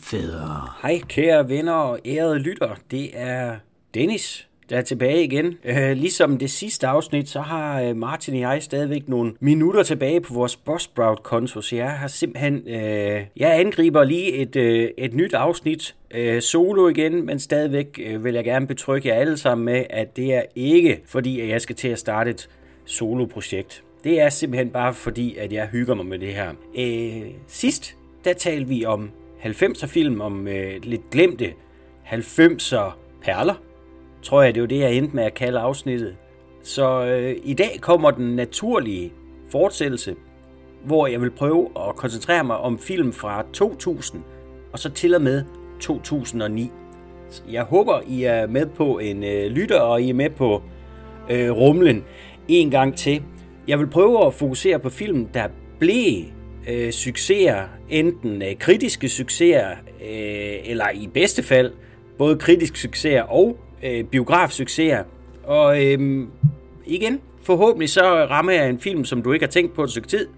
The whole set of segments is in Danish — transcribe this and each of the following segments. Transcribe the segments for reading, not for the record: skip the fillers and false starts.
fædre. Hej kære venner og ærede lytter, det er Dennis, der er tilbage igen. Ligesom det sidste afsnit, så har Martin og jeg stadigvæk nogle minutter tilbage på vores Buzzsprout-konto, så jeg har simpelthen, jeg angriber lige et nyt afsnit solo igen, men stadigvæk vil jeg gerne betrygge jer alle sammen med, at det er ikke fordi, at jeg skal til at starte et soloprojekt. Det er simpelthen bare fordi, at jeg hygger mig med det her. Sidst, der talte vi om 90'er film, om lidt glemte 90'er perler. Tror jeg, det var det, jeg endte med at kalde afsnittet. Så i dag kommer den naturlige fortsættelse, hvor jeg vil prøve at koncentrere mig om film fra 2000 og så til og med 2009. Jeg håber, I er med på en lytter, og I er med på rumlen en gang til. Jeg vil prøve at fokusere på film, der blev succeser, enten kritiske succeser, eller i bedste fald både kritiske succeser og biografsucceser. Og igen, forhåbentlig så rammer jeg en film, som du ikke har tænkt på et stykke tid.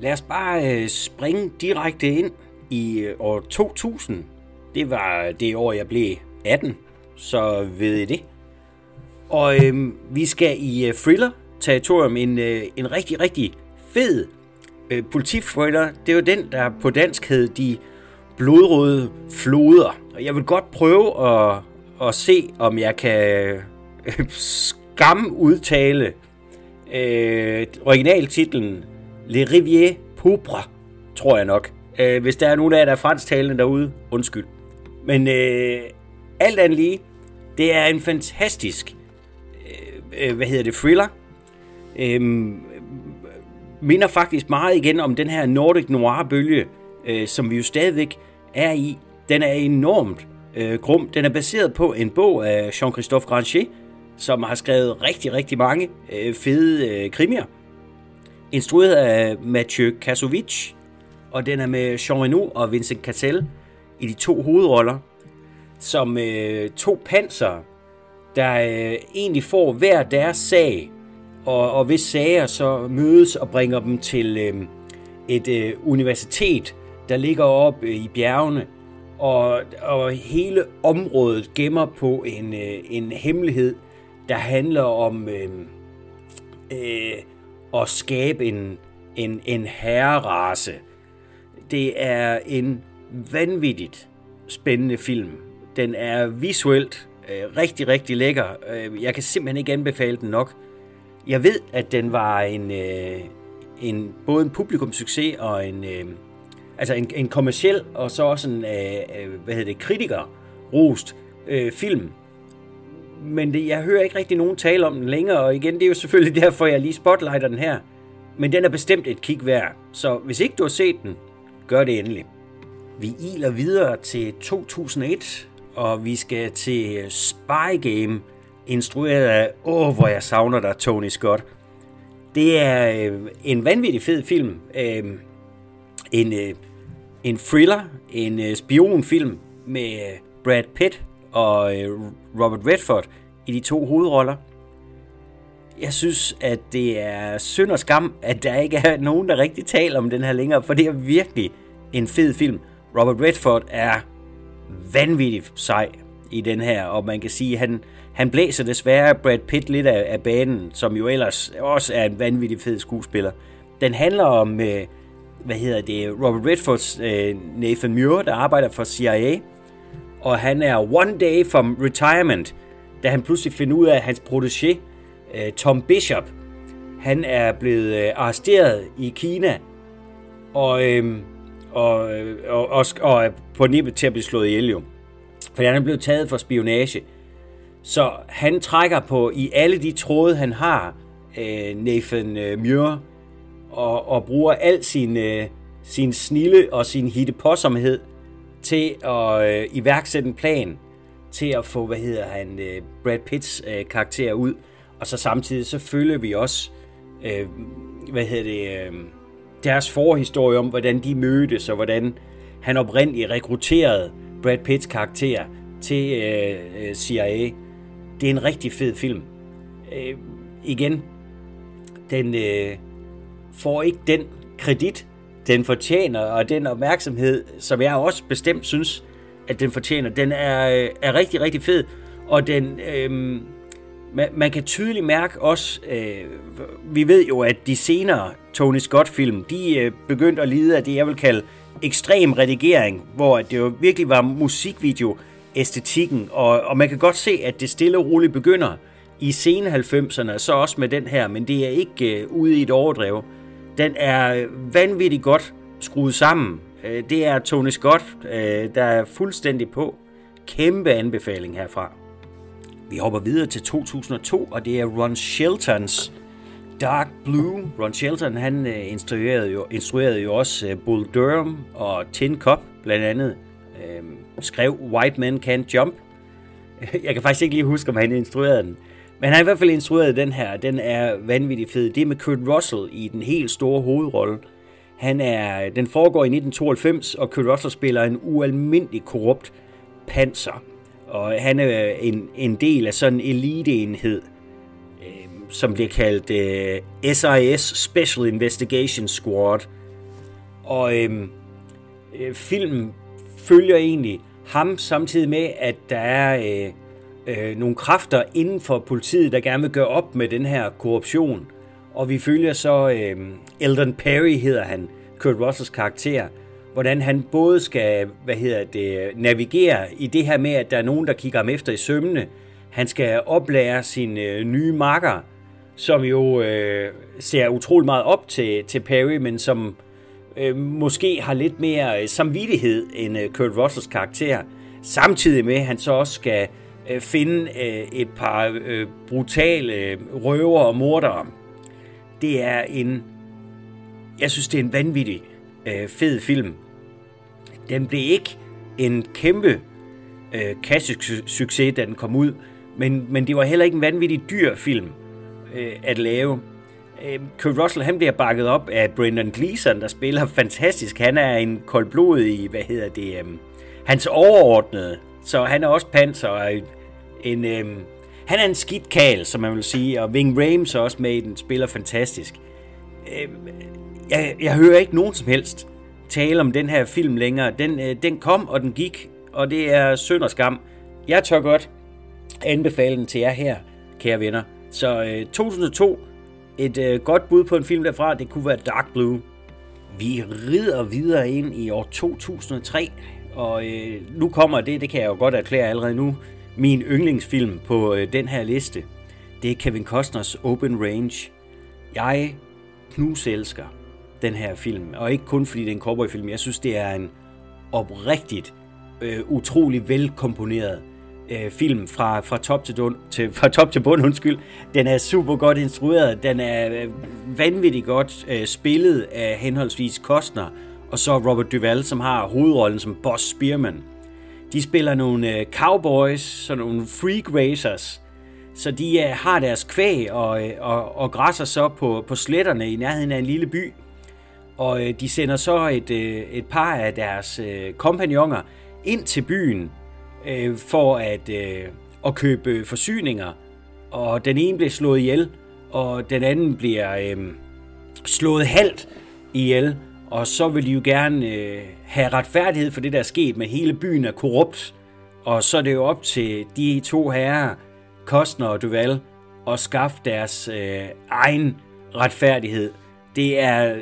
Lad os bare springe direkte ind i år 2000. Det var det år, jeg blev 18, så ved I det. Og vi skal i thriller-territorium, en rigtig, rigtig fed politifriller. Det er jo den, der på dansk hed De blodrøde floder. Og jeg vil godt prøve at se, om jeg kan udtale originaltitlen Le Rivière Pourpre, tror jeg nok. Hvis der er nogen af jer, der er fransktalende derude, undskyld. Men alt andet lige, det er en fantastisk thriller. Minder faktisk meget igen om den her Nordic Noir-bølge, som vi jo stadigvæk er i. Den er enormt grum. Den er baseret på en bog af Jean-Christophe Grancher, som har skrevet rigtig, rigtig mange fede krimier. Instrueret af Mathieu Kassovitz, og den er med Jean Reno og Vincent Cassel i de to hovedroller, som to panser, der egentlig får hver deres sag, og hvis sager så mødes og bringer dem til et universitet, der ligger oppe i bjergene, og hele området gemmer på en hemmelighed, der handler om at skabe en herrerace. Det er en vanvittigt spændende film. Den er visuelt rigtig, rigtig lækker. Jeg kan simpelthen ikke anbefale den nok. Jeg ved, at den var både en publikumssucces og en kommerciel, og så også en kritikerrost film. Men jeg hører ikke rigtig nogen tale om den længere, og igen, det er jo selvfølgelig derfor, jeg lige spotlighter den her. Men den er bestemt et kig værd, så hvis ikke du har set den, gør det endelig. Vi iler videre til 2001, og vi skal til Spy Game, instrueret af, hvor jeg savner dig, Tony Scott. Det er en vanvittig fed film. En thriller, en spionfilm med Brad Pitt og Robert Redford i de to hovedroller. Jeg synes, at det er synd og skam, at der ikke er nogen, der rigtig taler om den her længere, for det er virkelig en fed film. Robert Redford er vanvittigt sej i den her, og man kan sige, at han blæser desværre Brad Pitt lidt af banen, som jo ellers også er en vanvittig fed skuespiller. Den handler om, Robert Redfords Nathan Muir, der arbejder for CIA, og han er one day from retirement, da han pludselig finder ud af, at hans protégé, Tom Bishop, han er blevet arresteret i Kina, og er på nippet til at blive slået ihjel jo. For han er blevet taget for spionage. Så han trækker på i alle de tråde, han har, Nathan Muir, og bruger al sin snilde og sin hittepåsomhed til at iværksætte en plan til at få, Brad Pitts karakter ud. Og så samtidig så følger vi også, deres forhistorie om, hvordan de mødtes, og hvordan han oprindeligt rekrutterede Brad Pitts karakter til CIA. Det er en rigtig fed film. Igen, den får ikke den kredit, den fortjener, og den opmærksomhed, som jeg også bestemt synes, at den fortjener, den er rigtig, rigtig fed, og den, man kan tydeligt mærke også, vi ved jo, at de senere Tony Scott-film, de begyndte at lide af det, jeg vil kalde ekstrem redigering, hvor det jo virkelig var musikvideo-æstetikken, og man kan godt se, at det stille og roligt begynder i sene 90'erne, så også med den her, men det er ikke ude i et overdrev. Den er vanvittigt godt skruet sammen. Det er Tony Scott, der er fuldstændig på. Kæmpe anbefaling herfra. Vi hopper videre til 2002, og det er Ron Sheltons Dark Blue. Ron Shelton, han instruerede jo også Bull Durham og Tin Cup, blandt andet. Skrev White Men Can't Jump. Jeg kan faktisk ikke lige huske, om han instruerede den. Men han har i hvert fald instrueret den her. Den er vanvittigt fed. Det er med Kurt Russell i den helt store hovedrolle. Den foregår i 1992, og Kurt Russell spiller en ualmindelig korrupt panser. Og han er en del af sådan en eliteenhed, som bliver kaldt SIS, Special Investigation Squad. Og filmen følger egentlig ham samtidig med, at der er nogle kræfter inden for politiet, der gerne vil gøre op med den her korruption. Og vi følger så Eldon Perry, hedder han, Kurt Russells karakter, hvordan han både skal, navigere i det her med, at der er nogen, der kigger ham efter i sømmene. Han skal oplære sin nye makker, som jo ser utrolig meget op til Perry, men som måske har lidt mere samvittighed end Kurt Russells karakter. Samtidig med, at han så også skal finde et par brutale røver og mordere. Jeg synes, det er en vanvittig fed film. Den blev ikke en kæmpe kassesucces, da den kom ud, men det var heller ikke en vanvittig dyr film at lave. Kurt Russell, han bliver bakket op af Brendan Gleeson, der spiller fantastisk. Han er en koldblodig, hans overordnede, så han er også panser, og han er en skidt kal, som man vil sige, og Ving Rhames er også med i den, spiller fantastisk. Jeg hører ikke nogen som helst tale om den her film længere. Den kom, og den gik, og det er synd og skam. Jeg tør godt anbefale den til jer her, kære venner. Så 2002, et godt bud på en film derfra, det kunne være Dark Blue. Vi rider videre ind i år 2003, og nu kommer det kan jeg jo godt erklære allerede nu, min yndlingsfilm på den her liste. Det er Kevin Costners Open Range. Jeg knuselsker den her film, og ikke kun fordi det er en cowboyfilm. Jeg synes, det er en oprigtigt utrolig velkomponeret film fra top til bund, undskyld. Den er super godt instrueret, den er vanvittigt godt spillet af henholdsvis Costner og så Robert Duvall, som har hovedrollen som Boss Spearman. De spiller nogle cowboys, sådan nogle freak racers, så de har deres kvæg og græsser så på sletterne i nærheden af en lille by. Og de sender så et par af deres kompagnoner ind til byen for at købe forsyninger. Og den ene bliver slået ihjel, og den anden bliver slået halvt ihjel. Og så vil de jo gerne have retfærdighed for det, der er sket, men hele byen er korrupt. Og så er det jo op til de to herrer, Costner og Duvall, at skaffe deres egen retfærdighed. Det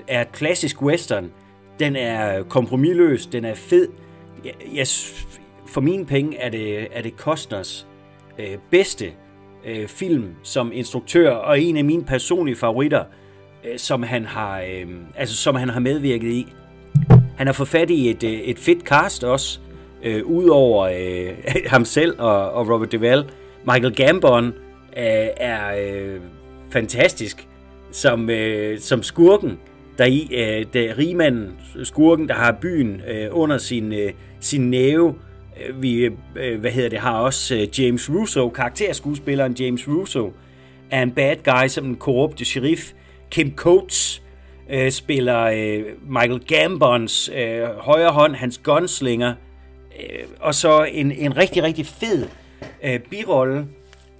er klassisk western. Den er kompromisløs, den er fed. For mine penge er det Costners bedste film som instruktør, og en af mine personlige favoritter, som han har medvirket i. Han har fået fat i et fedt cast også, udover ham selv og Robert Duvall. Michael Gambon er fantastisk som skurken deri, rigmanden, skurken, der har byen under sin næve. Vi har også James Russo, karakterskuespilleren James Russo, er en bad guy som en korrupte sheriff. Kim Coates spiller Michael Gambons højre hånd, hans gunslinger, og så en rigtig, rigtig fed birolle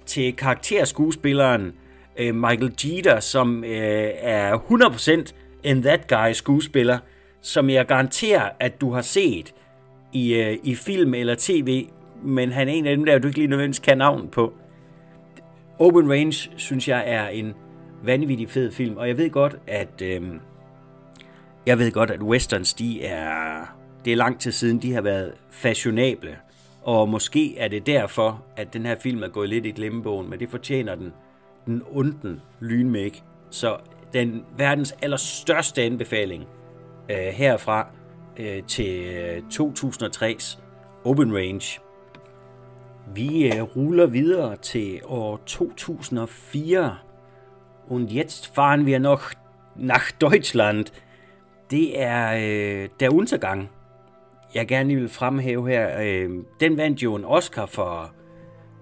til karakterskuespilleren Michael Jeter, som er 100% en that guy skuespiller, som jeg garanterer, at du har set i film eller tv, men han er en af dem der, du ikke lige nødvendigvis kan navn på. Open Range, synes jeg, er en vanvittig fed film, og jeg ved godt, at westerns, det er lang tid siden, de har været fashionable, og måske er det derfor, at den her film er gået lidt i glemmebogen, men det fortjener den onden lynmæk. Så den verdens allerstørste anbefaling herfra til 2003's Open Range. Vi ruller videre til år 2004, und jetzt fahren wir noch nach Deutschland. Det er Der Untergang, jeg gerne lige vil fremhæve her. Den vandt jo en Oscar for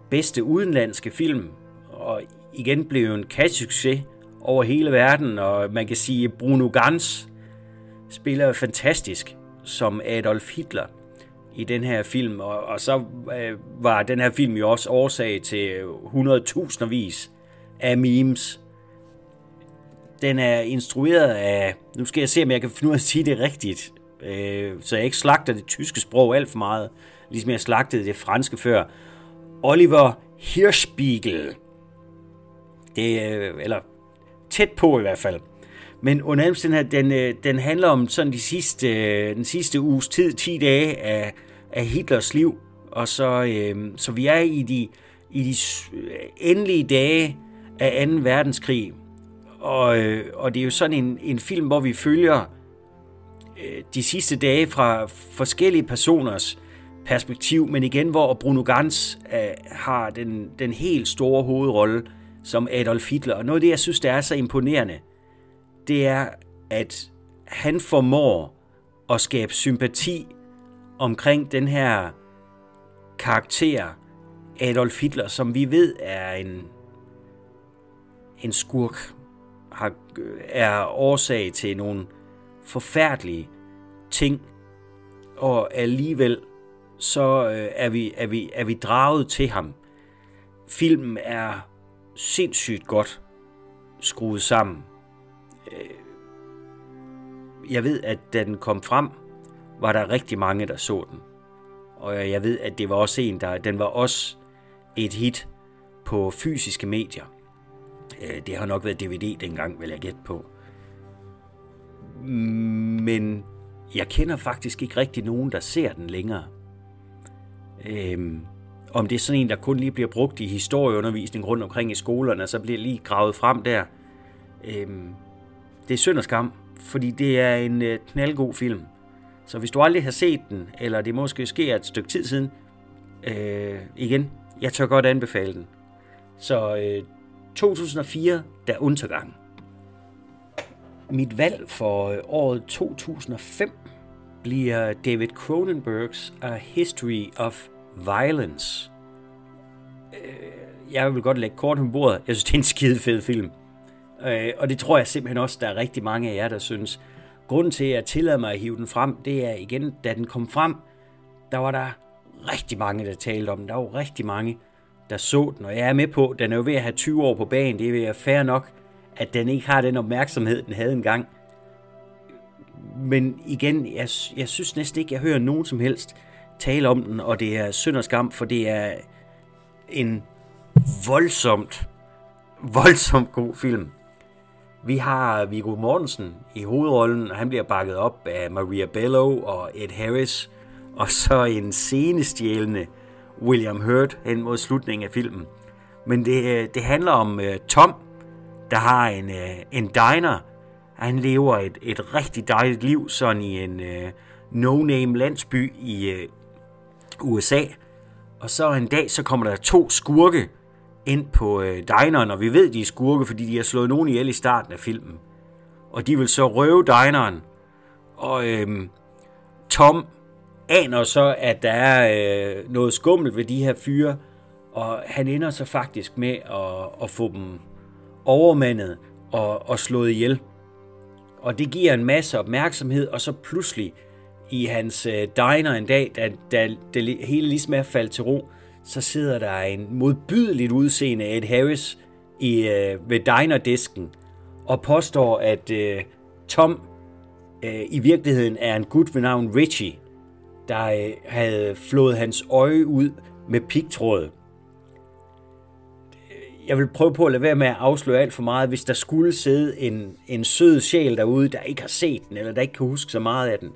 bedste udenlandske film, og igen blev en kastsucces over hele verden, og man kan sige, Bruno Ganz spiller fantastisk som Adolf Hitler i den her film, og så var den her film jo også årsag til 100.000'ervis af memes. Den er instrueret af, nu skal jeg se, om jeg kan finde ud af at sige det rigtigt, så jeg ikke slagter det tyske sprog alt for meget, ligesom jeg slagtede det franske før. Oliver Hirschbiegel. Eller tæt på i hvert fald. Men under den her, den handler om sådan den sidste uges tid, 10 dage af Hitlers liv, og så vi er i de endelige dage af 2. verdenskrig, og det er jo sådan en film, hvor vi følger de sidste dage fra forskellige personers perspektiv, men igen, hvor Bruno Ganz har den helt store hovedrolle som Adolf Hitler. Og noget af det, jeg synes, der er så imponerende, det er, at han formår at skabe sympati omkring den her karakter, Adolf Hitler, som vi ved er en skurk, er årsag til nogle forfærdelige ting, og alligevel så er vi draget til ham. Filmen er sindssygt godt skruet sammen. Jeg ved, at da den kom frem, var der rigtig mange, der så den. Og jeg ved, at det var også den var også et hit på fysiske medier. Det har nok været DVD dengang, vil jeg gætte på. Men jeg kender faktisk ikke rigtig nogen, der ser den længere. Om det er sådan en, der kun lige bliver brugt i historieundervisning rundt omkring i skolerne, og så bliver lige gravet frem der. Det er synd og skam, fordi det er en knaldgod film. Så hvis du aldrig har set den, eller det måske sker et stykke tid siden, igen, jeg tør godt anbefale den. Så 2004, Der Untergang. Mit valg for året 2005 bliver David Cronenbergs A History of Violence. Jeg vil godt lægge kort på bordet. Jeg synes, det er en skide fed film. Og det tror jeg simpelthen også, der er rigtig mange af jer, der synes. Grunden til, at jeg tillader mig at hive den frem, det er igen, da den kom frem, der var der rigtig mange, der talte om den. Der var rigtig mange, der så den. Og jeg er med på, den er jo ved at have 20 år på bagen. Det er ved fair nok, at den ikke har den opmærksomhed, den havde engang. Men igen, jeg synes næsten ikke, jeg hører nogen som helst tale om den, og det er synd og skam, for det er en voldsomt god film. Vi har Viggo Mortensen i hovedrollen, og han bliver bakket op af Maria Bello og Ed Harris, og så en scenestjælende William Hurt hen mod slutningen af filmen. Men det handler om Tom, der har en diner. Han lever et rigtig dejligt liv, sådan i en no-name landsby i USA. Og så en dag, så kommer der 2 skurke ind på dineren, og vi ved, de er skurke, fordi de har slået nogen ihjel i starten af filmen. Og de vil så røve dineren. Og Tom aner så, at der er noget skummelt ved de her fyre, og han ender så faktisk med at få dem overmandet og slået ihjel. Og det giver en masse opmærksomhed, og så pludselig i hans diner en dag, da det hele ligesom er faldet til ro, så sidder der en modbydeligt udseende Ed Harris ved dinerdisken og påstår, at Tom i virkeligheden er en gut ved navn Richie, der havde flået hans øje ud med pigtråd. Jeg vil prøve på at lade være med at afsløre alt for meget, hvis der skulle sidde en sød sjæl derude, der ikke har set den, eller der ikke kan huske så meget af den.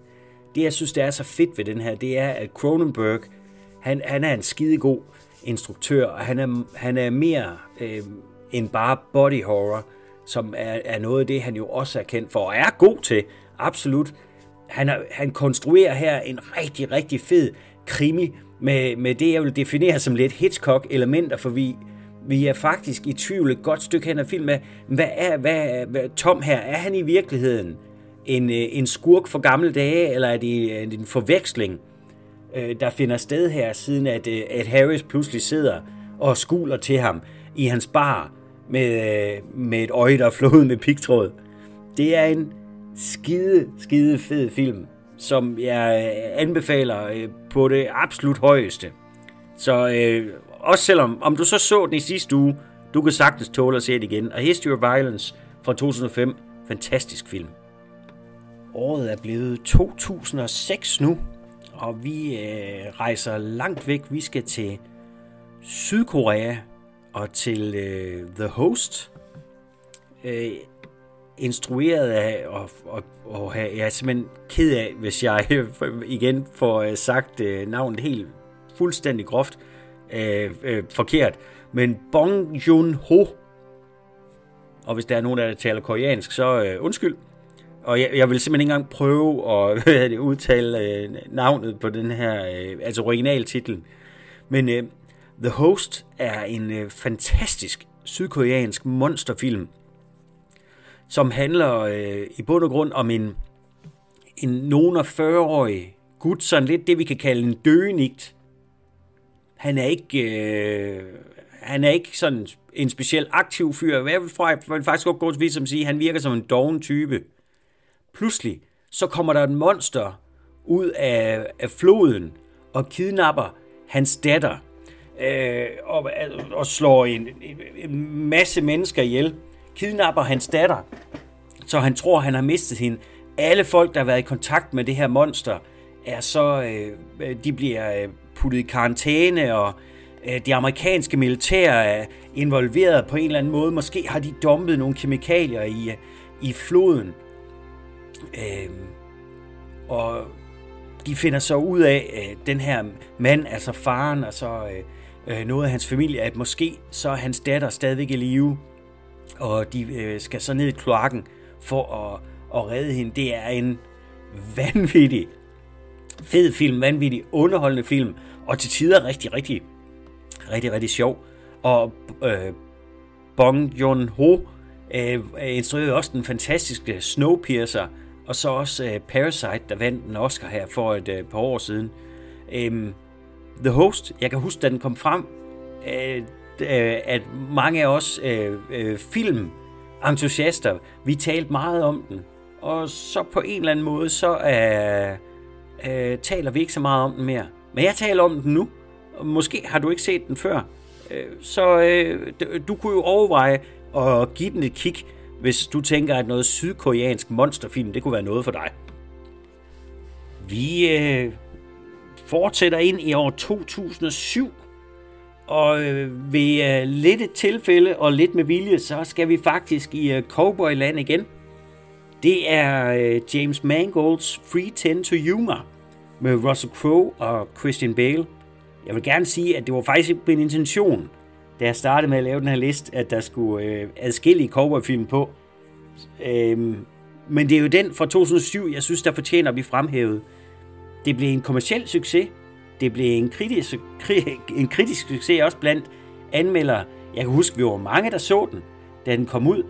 Det, jeg synes, der er så fedt ved den her, det er, at Cronenberg, han er en skidegod instruktør, og han er mere end bare body horror, som er noget af det, han jo også er kendt for, og er god til, absolut. Han konstruerer her en rigtig, rigtig fed krimi, med det, jeg vil definere som lidt Hitchcock-elementer, for vi er faktisk i tvivl et godt stykke hen af filmen. Hvad Tom her? Er han i virkeligheden en skurk for gamle dage, eller er det en forveksling, der finder sted her, siden at Harris pludselig sidder og skuler til ham i hans bar med et øje, der er flået med pigtråd? Det er en skide fed film, som jeg anbefaler på det absolut højeste. Så også selvom du så den i sidste uge, du kan sagtens tåle at se det igen. A History of Violence fra 2005, fantastisk film. Året er blevet 2006 nu, og vi rejser langt væk. Vi skal til Sydkorea og til The Host, instrueret af, og jeg er simpelthen ked af, hvis jeg igen får sagt navnet helt fuldstændig groft forkert, men Bong Joon-ho, og hvis der er nogen, der taler koreansk, så undskyld. Og jeg vil simpelthen ikke engang prøve at udtale navnet på den her, altså originaltitlen. Men The Host er en fantastisk sydkoreansk monsterfilm, som handler i bund og grund om en nogen af 40-årig gut, sådan lidt det, vi kan kalde en døgenigt. Han er ikke sådan en speciel aktiv fyr. Jeg vil faktisk godt gå til vidt som sige, han virker som en doven type. Pludselig så kommer der et monster ud af floden og kidnapper hans datter og slår en masse mennesker ihjel. Kidnapper hans datter, så han tror, han har mistet hende. Alle folk, der har været i kontakt med det her monster, de bliver puttet i karantæne, og det amerikanske militær er involveret på en eller anden måde. Måske har de dumpet nogle kemikalier i floden. Og de finder så ud af, den her mand, altså faren, og så noget af hans familie, at måske så er hans datter stadigvæk i live, og de skal så ned i kloakken for at redde hende. Det er en vanvittig fed film, vanvittig underholdende film, og til tider rigtig sjov. Og Bong Joon-ho instruerede også den fantastiske Snowpiercer, og så også Parasite, der vandt en Oscar her for et par år siden. The Host, jeg kan huske, da den kom frem, at mange af os filmentusiaster, vi talte meget om den, og så på en eller anden måde, så taler vi ikke så meget om den mere. Men jeg taler om den nu, og måske har du ikke set den før, så du kunne jo overveje at give den et kig, hvis du tænker, at noget sydkoreansk monsterfilm, det kunne være noget for dig. Vi fortsætter ind i år 2007, og ved lidt et tilfælde og lidt med vilje, så skal vi faktisk i cowboyland igen. Det er James Mangolds 3:10 to Yuma med Russell Crowe og Christian Bale. Jeg vil gerne sige, at det var faktisk ikke min intention, da jeg startede med at lave den her liste, at der skulle adskillige cowboyfilm på. Men det er jo den fra 2007, jeg synes, der fortjener at blive fremhævet. Det blev en kommerciel succes. Det blev en kritisk succes også blandt anmeldere. Jeg kan huske, vi var mange, der så den, da den kom ud.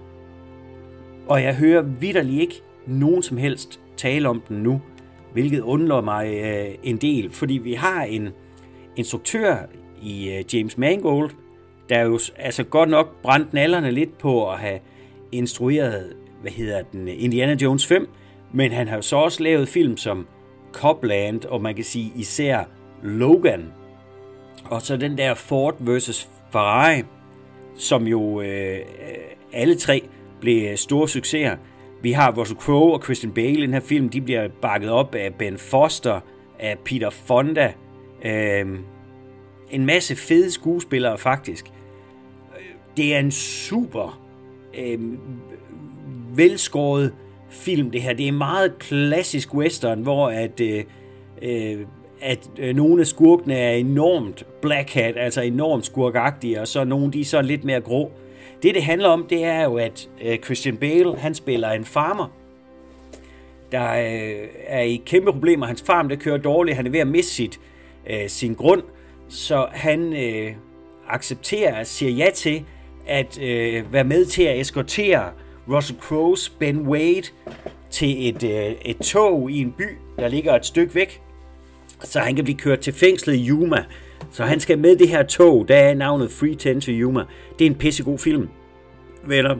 Og jeg hører vitterligt ikke nogen som helst tale om den nu, hvilket undrer mig en del. Fordi vi har en instruktør i James Mangold, der jo altså godt nok brændt nallerne lidt på at have instrueret, Indiana Jones 5, men han har jo så også lavet film som Copland, og man kan sige især Logan. Og så den der Ford vs. Ferrari, som jo alle tre blev store succeser. Vi har Russell Crowe og Christian Bale i den her film. De bliver bakket op af Ben Foster, af Peter Fonda. En masse fede skuespillere faktisk. Det er en super velskåret film, det her. Det er meget klassisk western, hvor at nogle af skurkene er enormt black hat, altså enormt skurkagtige, og så nogle, de er så lidt mere grå. Det handler om, det er jo, at Christian Bale, han spiller en farmer, der er i kæmpe problemer. Hans farm, der kører dårligt, han er ved at miste sin grund, så han accepterer og siger ja til at være med til at eskortere Russell Crowe's Ben Wade til et tog i en by, der ligger et stykke væk, så han kan blive kørt til fængslet i Yuma. Så han skal med det her tog, der er navnet 3:10 to Yuma. Det er en pissegod film, venner.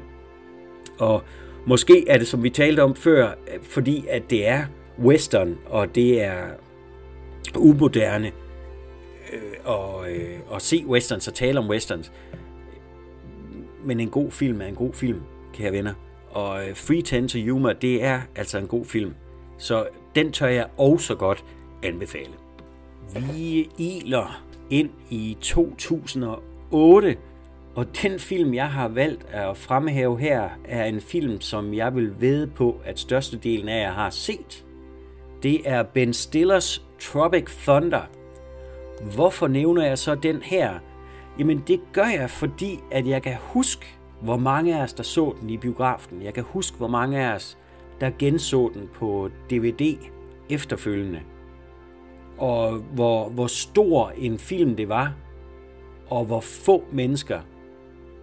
Og måske er det, som vi talte om før, fordi at det er western, og det er umoderne at se westerns og tale om westerns. Men en god film er en god film, kære venner. Og 3:10 to Yuma, det er altså en god film. Så den tør jeg også godt anbefale. Vi iler ind i 2008, og den film, jeg har valgt at fremhæve her, er en film, som jeg vil vædde på, at størstedelen af jer har set. Det er Ben Stillers Tropic Thunder. Hvorfor nævner jeg så den her? Jamen det gør jeg, fordi at jeg kan huske, hvor mange af os, der så den i biografen. Jeg kan huske, hvor mange af os, der genså den på DVD efterfølgende. Og hvor stor en film det var, og hvor få mennesker,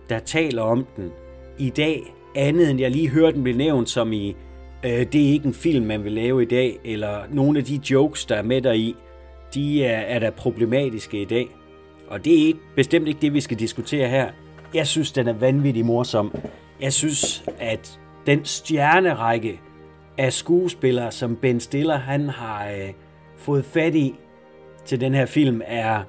der taler om den i dag, andet end jeg lige hørte den blive nævnt som i, det er ikke en film, man vil lave i dag, eller nogle af de jokes, der er med deri, de er da problematiske i dag. Og det er bestemt ikke det, vi skal diskutere her. Jeg synes, den er vanvittig morsom. Jeg synes, at den stjernerække af skuespillere, som Ben Stiller han har fået fat i til den her film, er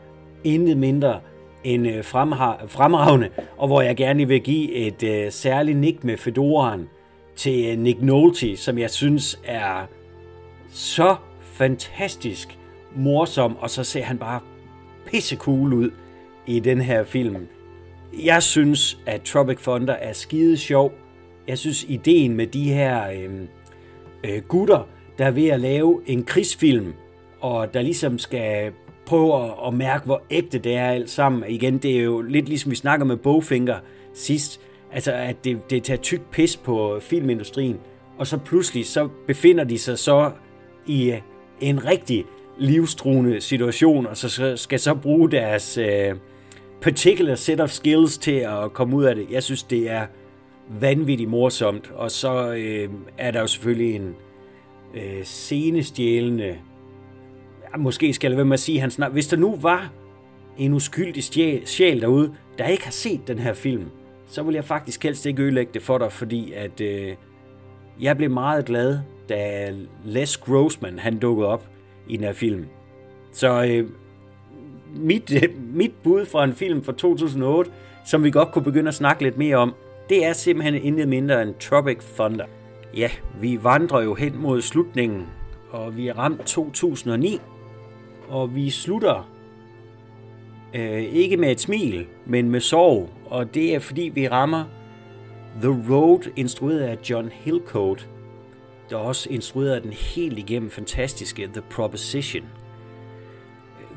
intet mindre end fremragende, og hvor jeg gerne vil give et særligt nik med fedoraen til Nick Nolte, som jeg synes er så fantastisk morsom, og så ser han bare pissecool ud i den her film. Jeg synes, at Tropic Thunder er skide sjov. Jeg synes, ideen med de her gutter, der er ved at lave en krigsfilm, og der ligesom skal prøve at mærke, hvor ægte det er alt sammen. Igen, det er jo lidt ligesom vi snakker med Bowfinger sidst, altså at det tager tyk pis på filmindustrien, og så pludselig så befinder de sig så i en rigtig livstruende situation, og så skal så bruge deres particular set of skills til at komme ud af det. Jeg synes, det er vanvittigt morsomt, og så er der jo selvfølgelig en scenestjælende, måske skal jeg være med at sige, hvis der nu var en uskyldig sjæl derude, der ikke har set den her film, så vil jeg faktisk helst ikke ødelægge det for dig, fordi at jeg blev meget glad, da Les Grossman han dukkede op i den her film. Så mit bud fra en film fra 2008, som vi godt kunne begynde at snakke lidt mere om, det er simpelthen intet mindre end Tropic Thunder. Ja, vi vandrer jo hen mod slutningen, og vi er ramt 2009, og vi slutter ikke med et smil, men med sorg, og det er fordi vi rammer The Road, instrueret af John Hillcoat, der også instrueret den helt igennem fantastiske The Proposition.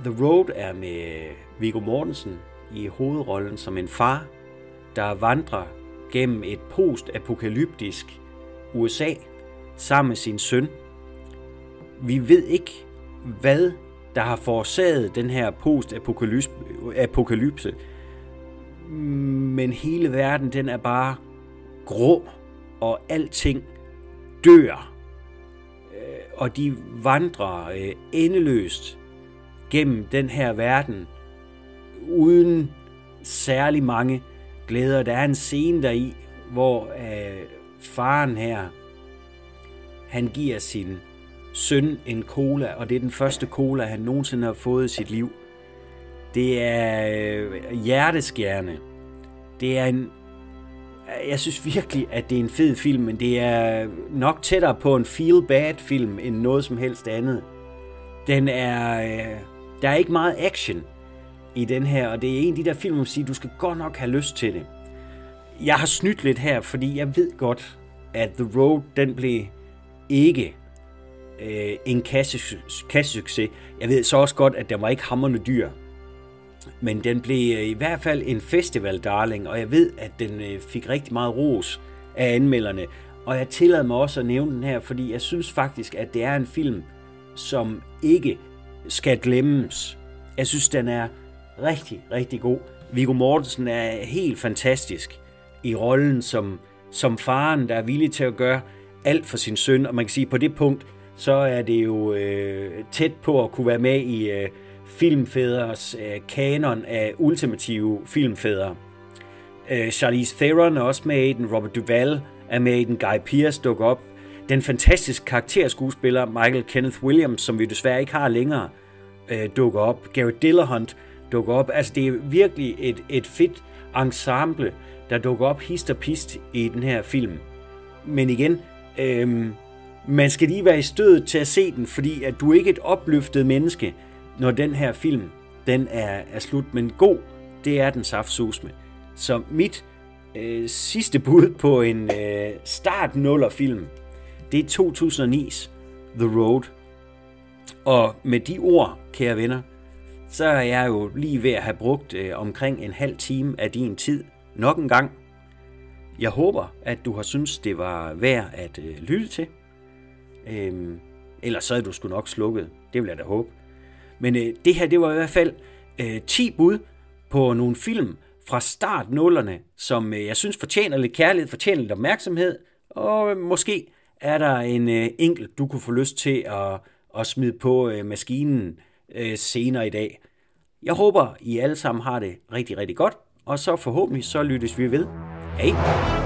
The Road er med Viggo Mortensen i hovedrollen som en far, der vandrer gennem et post-apokalyptisk USA sammen med sin søn. Vi ved ikke, hvad der har forårsaget den her post-apokalypse, men hele verden, den er bare grå, og alting dør. Og de vandrer endeløst gennem den her verden, uden særlig mange glæder. Der er en scene deri, hvor faren her, han giver sin søn en cola, og det er den første cola, han nogensinde har fået i sit liv. Det er hjerteskærende. Det er Jeg synes virkelig, at det er en fed film, men det er nok tættere på en feel-bad-film end noget som helst andet. Der er ikke meget action i den her, og det er en af de der film, hvor man siger, du skal godt nok have lyst til det. Jeg har snydt lidt her, fordi jeg ved godt, at The Road, den blev ikke en kassesucces. Jeg ved så også godt, at den var ikke hamrende dyr. Men den blev i hvert fald en festival-darling, og jeg ved, at den fik rigtig meget ros af anmelderne. Og jeg tillader mig også at nævne den her, fordi jeg synes faktisk, at det er en film, som ikke skal glemmes. Jeg synes, den er rigtig, rigtig god. Viggo Mortensen er helt fantastisk i rollen som faren, der er villig til at gøre alt for sin søn. Og man kan sige, at på det punkt, så er det jo tæt på at kunne være med i filmfædres kanon af ultimative filmfædre. Charlize Theron er også med i den, Robert Duvall er med i den, Guy Pearce dukker op. Den fantastiske karakterskuespiller Michael Kenneth Williams, som vi desværre ikke har længere, dukker op. Garrett Dillahunt dukker op. Altså det er virkelig et fedt ensemble, der dukker op hist og pist i den her film. Men igen, man skal lige være i stødet til at se den, fordi at du ikke er et opløftet menneske, når den her film den er slut. Men god, det er den saftsusme. Så mit sidste bud på en start-nuller-film, det er 2009's The Road. Og med de ord, kære venner, så er jeg jo lige ved at have brugt omkring en halv time af din tid nok en gang. Jeg håber, at du har syntes, det var værd at lytte til. Ellers så er du sgu nok slukket. Det vil jeg da håbe. Men det her, det var i hvert fald 10 bud på nogle film fra start-nullerne, som jeg synes fortjener lidt kærlighed, fortjener lidt opmærksomhed, og måske er der en enkelt, du kunne få lyst til at smide på maskinen senere i dag. Jeg håber, I alle sammen har det rigtig, rigtig godt, og så forhåbentlig så lyttes vi ved. Hej!